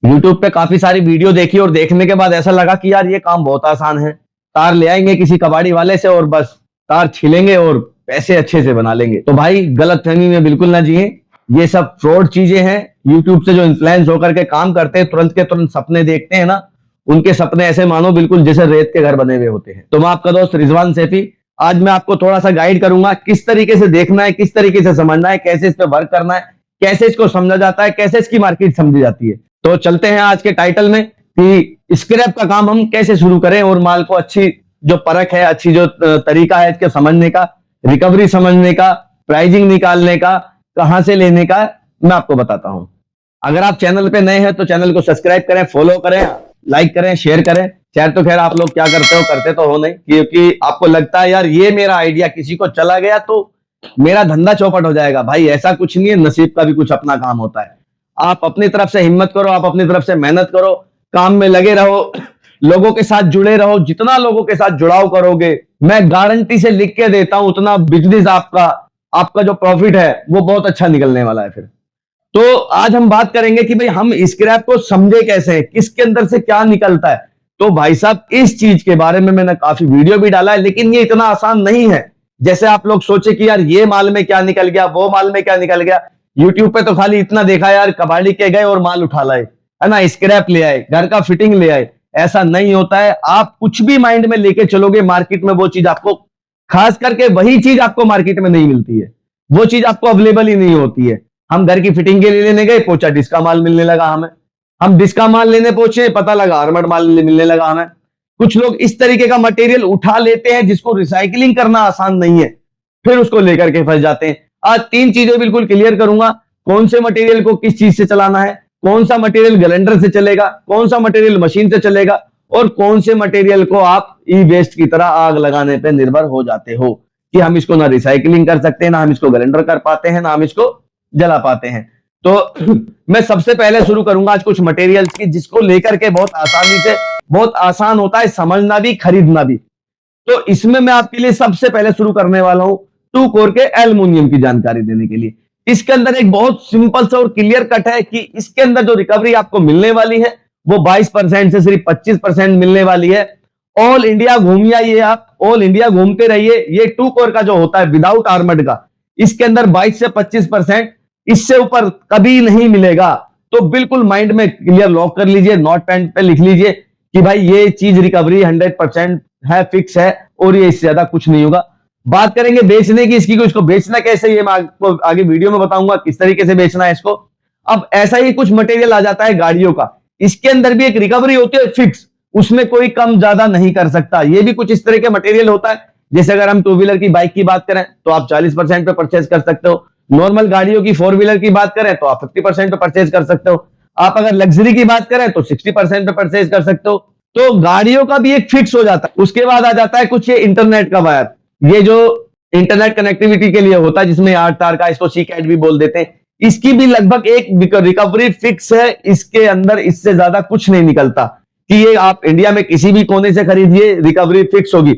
YouTube पे काफी सारी वीडियो देखी और देखने के बाद ऐसा लगा कि यार ये काम बहुत आसान है। तार ले आएंगे किसी कबाड़ी वाले से और बस तार छिलेंगे और पैसे अच्छे से बना लेंगे। तो भाई गलतफहमी में बिल्कुल ना जिए, ये सब फ्रॉड चीजें हैं। YouTube से जो इन्फ्लुएंस होकर के काम करते हैं, तुरंत के तुरंत सपने देखते हैं ना, उनके सपने ऐसे मानो बिल्कुल जैसे रेत के घर बने हुए होते हैं। तो मैं आपका दोस्त रिजवान सैफी, आज मैं आपको थोड़ा सा गाइड करूंगा किस तरीके से देखना है, किस तरीके से समझना है, कैसे इस पे वर्क करना है, कैसे इसको समझा जाता है, कैसे इसकी मार्केट समझी जाती है। तो चलते हैं आज के टाइटल में कि स्क्रैप का काम हम कैसे शुरू करें और माल को अच्छी जो परख है, अच्छी जो तरीका है इसके समझने का, रिकवरी समझने का, प्राइजिंग निकालने का, कहां से लेने का, मैं आपको बताता हूं। अगर आप चैनल पे नए हैं तो चैनल को सब्सक्राइब करें, फॉलो करें, लाइक करें, शेयर करें। शेयर तो खैर आप लोग क्या करते हो, करते तो हो नहीं, क्योंकि आपको लगता है यार ये मेरा आइडिया किसी को चला गया तो मेरा धंधा चौपट हो जाएगा। भाई ऐसा कुछ नहीं है, नसीब का भी कुछ अपना काम होता है। आप अपनी तरफ से हिम्मत करो, आप अपनी तरफ से मेहनत करो, काम में लगे रहो, लोगों के साथ जुड़े रहो। जितना लोगों के साथ जुड़ाव करोगे, मैं गारंटी से लिख के देता हूं, उतना बिजनेस आपका जो प्रॉफिट है वो बहुत अच्छा निकलने वाला है। फिर तो आज हम बात करेंगे कि भाई हम स्क्रैप को समझे कैसे, किसके अंदर से क्या निकलता है। तो भाई साहब इस चीज के बारे में मैंने काफी वीडियो भी डाला है, लेकिन ये इतना आसान नहीं है जैसे आप लोग सोचे कि यार ये माल में क्या निकल गया, वो माल में क्या निकल गया। यूट्यूब पे तो खाली इतना देखा यार, कबाड़ी के गए और माल उठा लाए, है ना, स्क्रैप ले आए, घर का फिटिंग ले आए। ऐसा नहीं होता है। आप कुछ भी माइंड में लेके चलोगे मार्केट में, वो चीज आपको, खास करके वही चीज आपको मार्केट में नहीं मिलती है, वो चीज आपको अवेलेबल ही नहीं होती है। हम घर की फिटिंग के लिए लेने गए, पहुंचा डिस्का माल मिलने लगा हमें। हम डिस्का माल लेने पहुंचे, पता लगा आर्मर्ड माल मिलने लगा हमें। कुछ लोग इस तरीके का मटेरियल उठा लेते हैं जिसको रिसाइकलिंग करना आसान नहीं है, फिर उसको लेकर के फंस जाते हैं। आज 3 चीजें बिल्कुल क्लियर करूंगा, कौन से मटेरियल को किस चीज से चलाना है, कौन सा मटेरियल ग्राइंडर से चलेगा, कौन सा मटेरियल मशीन से चलेगा, और कौन से मटेरियल को आप ई वेस्ट की तरह आग लगाने पर निर्भर हो जाते हो कि हम इसको ना रिसाइकलिंग कर सकते हैं, ना हम इसको ग्राइंडर कर पाते हैं, ना हम इसको जला पाते हैं। तो मैं सबसे पहले शुरू करूंगा आज कुछ मटेरियल्स की जिसको लेकर के बहुत आसानी से, बहुत आसान होता है समझना भी, खरीदना भी। तो इसमें मैं आपके लिए सबसे पहले शुरू करने वाला हूं 2 कोर के एल्युमिनियम की जानकारी देने के लिए। इसके अंदर एक बहुत सिंपल सा और क्लियर कट है कि इसके अंदर जो रिकवरी आपको मिलने वाली है वो 22% से सिर्फ 25% मिलने वाली है। ऑल इंडिया घूमिए आइए, आप ऑल इंडिया घूमते रहिए। ये 2 कोर का जो होता है विदाउट आर्मर्ड का, इसके अंदर 22 से 25%, इससे ऊपर कभी नहीं मिलेगा। तो बिल्कुल माइंड में क्लियर लॉक कर लीजिए, नोट पैड पे लिख लीजिए कि भाई ये चीज रिकवरी 100% है, फिक्स है, और ये इससे ज्यादा कुछ नहीं होगा। बात करेंगे बेचने की, इसको बेचना कैसे, ये मैं आपको आगे वीडियो में बताऊंगा किस तरीके से बेचना है इसको। अब ऐसा ही कुछ मटेरियल आ जाता है गाड़ियों का, इसके अंदर भी एक रिकवरी होती है फिक्स, उसमें कोई कम ज्यादा नहीं कर सकता। ये भी कुछ इस तरह के मटेरियल होता है। जैसे अगर हम 2 व्हीलर की बाइक की बात करें तो आप 40% पे परचेज कर सकते हो। नॉर्मल गाड़ियों की 4 व्हीलर की बात करें तो आप 50% पे परचेज कर सकते हो। आप अगर लग्जरी की बात करें तो 60% पे परचेज कर सकते हो। तो गाड़ियों का भी एक फिक्स हो जाता है। उसके बाद आ जाता है कुछ ये इंटरनेट का वायर, ये जो इंटरनेट कनेक्टिविटी के लिए होता है जिसमें 8 तार का, इसको सी कैट भी बोल देते हैं। इसकी भी लगभग एक रिकवरी फिक्स है, इसके अंदर इससे ज्यादा कुछ नहीं निकलता कि ये आप इंडिया में किसी भी कोने से खरीदिए, रिकवरी फिक्स होगी।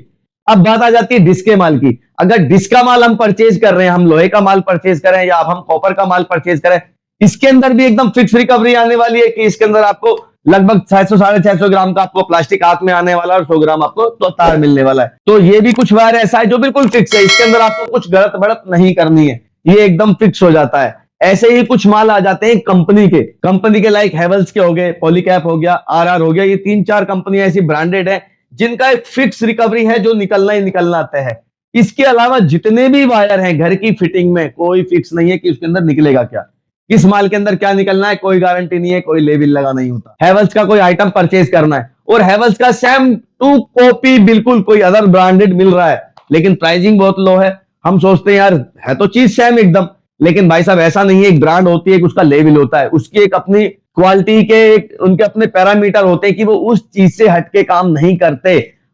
अब बात आ जाती है डिस्के माल की। अगर डिस्का माल हम परचेज कर रहे हैं, हम लोहे का माल परचेज करें या हम कॉपर का माल परचेज करें, इसके अंदर भी एकदम फिक्स रिकवरी आने वाली है कि इसके अंदर आपको लगभग 600 साढ़े 600 ग्राम का आपको प्लास्टिक हाथ में आने वाला है और 100 ग्राम आपको तो तार मिलने वाला है। तो ये भी कुछ वायर ऐसा है जो बिल्कुल फिक्स है, इसके अंदर आपको कुछ गलत बढ़त नहीं करनी है, ये एकदम फिक्स हो जाता है। ऐसे ही कुछ माल आ जाते हैं कंपनी के लाइक हैवेल्स के हो गए, पॉलीकैप हो गया, आरआर हो गया। ये 3-4 कंपनियां ऐसी ब्रांडेड है जिनका एक फिक्स रिकवरी है जो निकलना ही निकलना आता है। इसके अलावा जितने भी वायर हैं घर की फिटिंग में, कोई फिक्स नहीं है कि उसके अंदर निकलेगा क्या, किस माल के अंदर क्या निकलना है, कोई गारंटी नहीं है, कोई लेबल लगा नहीं होता। हैवेल्स का कोई आइटम परचेज करना है और हैवेल्स का सेम टू कॉपी बिल्कुल कोई अदर ब्रांडेड मिल रहा है, लेकिन प्राइसिंग बहुत लो है। हम सोचते हैं यार है तो चीज सेम एकदम, लेकिन भाई साहब ऐसा नहीं है। एक ब्रांड होती है, उसका लेवल होता है, उसकी एक अपनी क्वालिटी के उनके अपने पैरामीटर होते हैं कि वो उस चीज से हटके काम नहीं करते।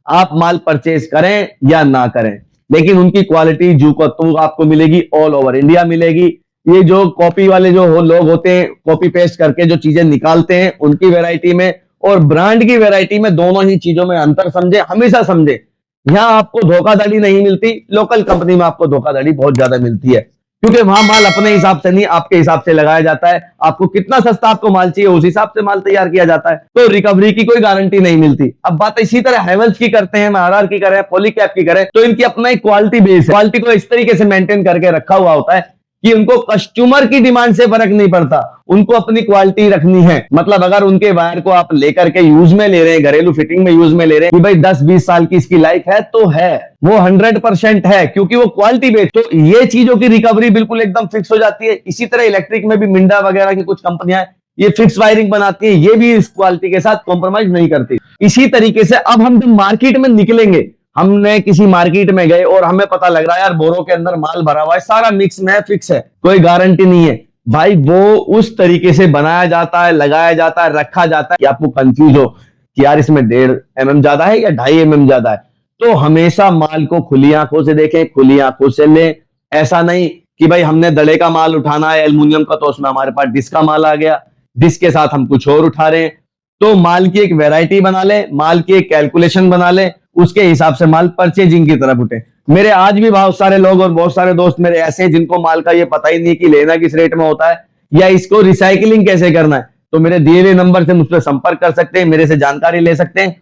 आप माल परचेज करें या ना करें, लेकिन उनकी क्वालिटी जो को तो आपको मिलेगी, ऑल ओवर इंडिया मिलेगी। ये जो कॉपी वाले जो लोग होते हैं, कॉपी पेस्ट करके जो चीजें निकालते हैं, उनकी वैरायटी में और ब्रांड की वैरायटी में, दोनों ही चीजों में अंतर समझे, हमेशा समझे। यहां आपको धोखाधड़ी नहीं मिलती, लोकल कंपनी में आपको धोखाधड़ी बहुत ज्यादा मिलती है। क्योंकि वहां माल अपने हिसाब से नहीं आपके हिसाब से लगाया जाता है। आपको कितना सस्ता आपको माल चाहिए उस हिसाब से माल तैयार किया जाता है, तो रिकवरी की कोई गारंटी नहीं मिलती। अब बात इसी तरह हैवेल्स की करते हैं, आरआर की करें, पॉलीकैब की करें, तो इनकी अपना एक क्वालिटी बेस है। क्वालिटी को इस तरीके से मेंटेन करके रखा हुआ होता है कि उनको कस्टमर की डिमांड से फर्क नहीं पड़ता, उनको अपनी क्वालिटी रखनी है। मतलब अगर उनके वायर को आप लेकर के यूज में ले रहे हैं, घरेलू फिटिंग में यूज में ले रहे हैं कि भाई 10-20 साल की इसकी लाइफ है, तो है वो 100% है, क्योंकि वो क्वालिटी बेस्ड। तो ये चीजों की रिकवरी बिल्कुल एकदम फिक्स हो जाती है। इसी तरह इलेक्ट्रिक में भी मिंडा वगैरह की कुछ कंपनियां ये फिक्स वायरिंग बनाती है, ये भी इस क्वालिटी के साथ कॉम्प्रोमाइज नहीं करती। इसी तरीके से अब हम जब मार्केट में निकलेंगे, हमने किसी मार्केट में गए और हमें पता लग रहा है यार बोरों के अंदर माल भरा हुआ है, सारा मिक्स में है, फिक्स है, कोई गारंटी नहीं है भाई। वो उस तरीके से बनाया जाता है, लगाया जाता है, रखा जाता है कि आपको कंफ्यूज हो कि यार इसमें 1.5 mm ज्यादा है या 2.5 mm ज्यादा है। तो हमेशा माल को खुली आंखों से देखें, खुली आंखों से लें। ऐसा नहीं कि भाई हमने दड़े का माल उठाना है एल्युमिनियम का, तो उसमें हमारे पास डिस्क का माल आ गया, डिस्क के साथ हम कुछ और उठा रहे हैं। तो माल की एक वैरायटी बना ले, माल की एक कैलकुलेशन बना ले, उसके हिसाब से माल परचेजिंग की तरफ उठे। मेरे आज भी बहुत सारे लोग और बहुत सारे दोस्त मेरे ऐसे हैं जिनको माल का ये पता ही नहीं कि लेना किस रेट में होता है या इसको रिसाइकलिंग कैसे करना है। तो मेरे दिए हुए नंबर से मुझसे संपर्क कर सकते हैं, मेरे से जानकारी ले सकते हैं।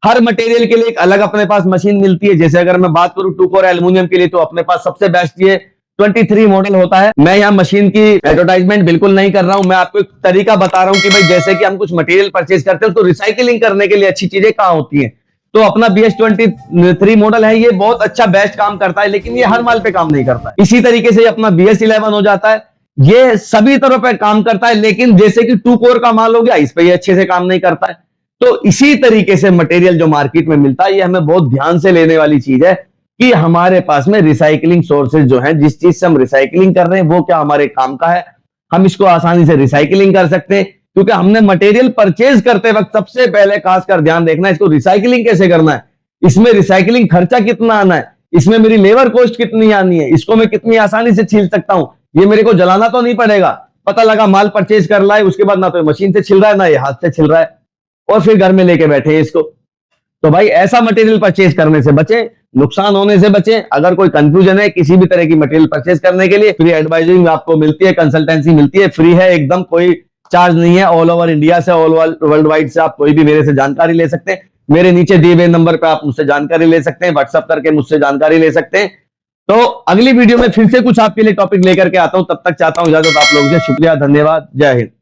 हर मटेरियल के लिए एक अलग अपने पास मशीन मिलती है। जैसे अगर मैं बात करूं 2 कोर एल्युमिनियम के लिए, तो अपने पास सबसे बेस्ट ये 23 मॉडल होता है। मैं यहाँ मशीन की एडवर्टाइजमेंट बिल्कुल नहीं कर रहा हूं, मैं आपको एक तरीका बता रहा हूं कि भाई जैसे कि हम कुछ मटेरियल परचेज करते हैं तो रिसाइकलिंग करने के लिए अच्छी चीजें कहां होती हैं। तो अपना BS23 मॉडल है, ये बहुत अच्छा बेस्ट काम करता है, लेकिन ये हर माल पे काम नहीं करता है। इसी तरीके से अपना BS11 हो जाता है, ये सभी तरह पे काम करता है, लेकिन जैसे कि 2 कोर का माल हो गया, इस पे ये अच्छे से काम नहीं करता है। तो इसी तरीके से मटेरियल जो मार्केट में मिलता है, ये हमें बहुत ध्यान से लेने वाली चीज है कि हमारे पास में रिसाइकलिंग सोर्सेज जो है, जिस चीज से हम रिसाइकलिंग कर रहे हैं वो क्या हमारे काम का है, हम इसको आसानी से रिसाइकलिंग कर सकते हैं। क्योंकि हमने मटेरियल परचेज करते वक्त सबसे पहले खासकर ध्यान देखना है इसको रिसाइकलिंग कैसे करना है, इसमें रिसाइकलिंग खर्चा कितना आना है, इसमें मेरी लेबर कॉस्ट कितनी आनी है, इसको मैं कितनी आसानी से छील सकता हूं, ये मेरे को जलाना तो नहीं पड़ेगा। पता लगा माल परचेज कर लाए, उसके बाद ना तो मशीन से छिल रहा है ना ये हाथ से छिल रहा है, और फिर घर में लेके बैठे हैं इसको। तो भाई ऐसा मटेरियल परचेज करने से बचे, नुकसान होने से बचे। अगर कोई कंफ्यूजन है किसी भी तरह की मटेरियल परचेज करने के लिए, फ्री एडवाइजिंग आपको मिलती है, कंसल्टेंसी मिलती है, फ्री है एकदम, कोई चार्ज नहीं है। ऑल ओवर इंडिया से, ऑल वर्ल्ड वाइड से आप कोई भी मेरे से जानकारी ले सकते हैं। मेरे नीचे दिए हुए नंबर पे आप मुझसे जानकारी ले सकते हैं, व्हाट्सएप करके मुझसे जानकारी ले सकते हैं। तो अगली वीडियो में फिर से कुछ आपके लिए टॉपिक लेकर के आता हूं, तब तक चाहता हूं इजाजत आप लोगों से। शुक्रिया, धन्यवाद, जय हिंद।